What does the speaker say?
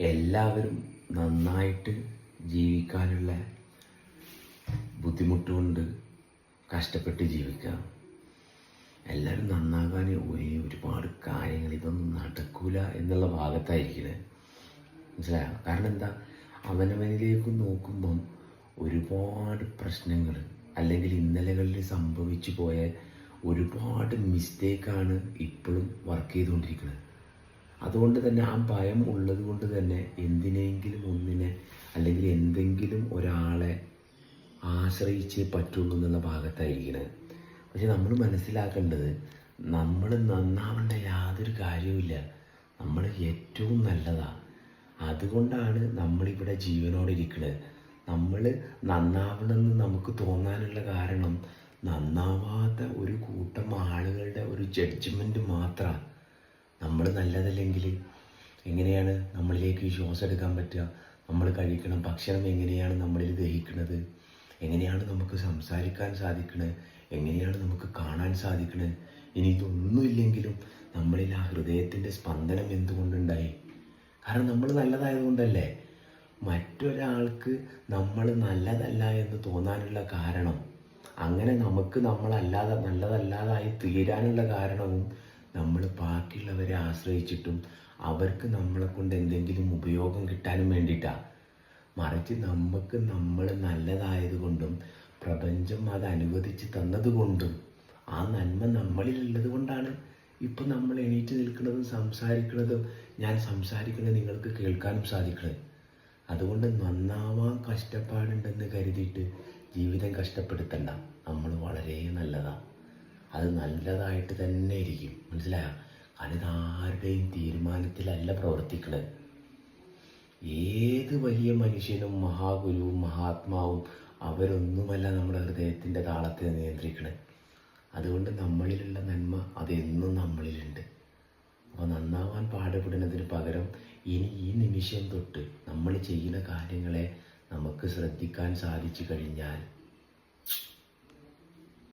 എല്ലാവരും നന്നായിട്ട് ജീവിക്കാനുള്ള ബുദ്ധിമുട്ടുകൊണ്ട് കഷ്ടപ്പെട്ട് ജീവിക്കാം. എല്ലാവരും നന്നാകാൻ ഒരുപാട് കാര്യങ്ങൾ ഇതൊന്നും നടക്കൂല എന്നുള്ള ഭാഗത്തായിരിക്കണേ. മനസ്സിലായോ? കാരണം എന്താ, അവനവനിലേക്ക് നോക്കുമ്പം ഒരുപാട് പ്രശ്നങ്ങൾ അല്ലെങ്കിൽ ഇന്നലകളിൽ സംഭവിച്ചു പോയ ഒരുപാട് മിസ്റ്റേക്കാണ് ഇപ്പോഴും വർക്ക് ചെയ്തുകൊണ്ടിരിക്കുന്നത്. അതുകൊണ്ട് തന്നെ ആ ഭയം ഉള്ളത് കൊണ്ട് തന്നെ എന്തിനെങ്കിലും ഒന്നിനെ അല്ലെങ്കിൽ എന്തെങ്കിലും ഒരാളെ ആശ്രയിച്ചേ പറ്റുള്ളൂ എന്നുള്ള ഭാഗത്തായിരിക്കുന്നത്. പക്ഷെ നമ്മൾ മനസ്സിലാക്കേണ്ടത്, നമ്മൾ നന്നാവേണ്ട യാതൊരു കാര്യവുമില്ല. നമ്മൾ ഏറ്റവും നല്ലതാണ്. അതുകൊണ്ടാണ് നമ്മളിവിടെ ജീവനോടെ ഇരിക്കുന്നത്. നമ്മൾ നന്നാവണമെന്ന് നമുക്ക് തോന്നാനുള്ള കാരണം നന്നാവാത്ത ഒരു കൂട്ടം ആളുകളുടെ ഒരു ജഡ്ജ്മെൻറ്റ് മാത്രമാണ്. നമ്മൾ നല്ലതല്ലെങ്കിൽ എങ്ങനെയാണ് നമ്മളിലേക്ക് ശ്വാസം എടുക്കാൻ പറ്റുക? നമ്മൾ കഴിക്കണ ഭക്ഷണം എങ്ങനെയാണ് നമ്മളിൽ ദഹിക്കുന്നത്? എങ്ങനെയാണ് നമുക്ക് സംസാരിക്കാൻ സാധിക്കുന്നത്? എങ്ങനെയാണ് നമുക്ക് കാണാൻ സാധിക്കുന്നത്? ഇനി ഇതൊന്നുമില്ലെങ്കിലും നമ്മളിൽ ആ ഹൃദയത്തിൻ്റെ സ്പന്ദനം എന്തുകൊണ്ടുണ്ടായി? കാരണം നമ്മൾ നല്ലതായതുകൊണ്ടല്ലേ. മറ്റൊരാൾക്ക് നമ്മൾ നല്ലതല്ല എന്ന് തോന്നാനുള്ള കാരണം, അങ്ങനെ നമുക്ക് നല്ലതല്ലാതായി തീരാനുള്ള കാരണവും നമ്മൾ ബാക്കിയുള്ളവരെ ആശ്രയിച്ചിട്ടും അവർക്ക് നമ്മളെ കൊണ്ട് എന്തെങ്കിലും ഉപയോഗം കിട്ടാനും വേണ്ടിയിട്ടാണ്. മറിച്ച് നമുക്ക് നമ്മൾ നല്ലതായതുകൊണ്ടും പ്രപഞ്ചം അത് അനുവദിച്ച് തന്നതുകൊണ്ടും ആ നന്മ നമ്മളിലുള്ളത് കൊണ്ടാണ് ഇപ്പം നമ്മൾ എണീറ്റ് നിൽക്കുന്നതും സംസാരിക്കുന്നതും ഞാൻ സംസാരിക്കുന്നത് നിങ്ങൾക്ക് കേൾക്കാനും സാധിക്കുന്നത്. അതുകൊണ്ട് നന്നാവാൻ കഷ്ടപ്പാടുണ്ടെന്ന് കരുതിയിട്ട് ജീവിതം കഷ്ടപ്പെടുത്തണ്ട. നമ്മൾ വളരെ നല്ലതാണ്. അത് നല്ലതായിട്ട് തന്നെ ഇരിക്കും. മനസ്സിലായോ? കാരണം ഇതാരുടെയും തീരുമാനത്തിലല്ല പ്രവർത്തിക്കുന്നത്. ഏത് വലിയ മനുഷ്യനും മഹാഗുരുവും മഹാത്മാവും അവരൊന്നുമല്ല നമ്മുടെ ഹൃദയത്തിൻ്റെ താളത്തെ നിയന്ത്രിക്കണത്. അതുകൊണ്ട് നമ്മളിലുള്ള നന്മ അതെന്നും നമ്മളിലുണ്ട്. അപ്പോൾ നന്നാവാൻ പാടുപെടുന്നതിന് പകരം ഇനി ഈ നിമിഷം തൊട്ട് നമ്മൾ ചെയ്യുന്ന കാര്യങ്ങളെ നമുക്ക് ശ്രദ്ധിക്കാൻ സാധിച്ചു കഴിഞ്ഞാൽ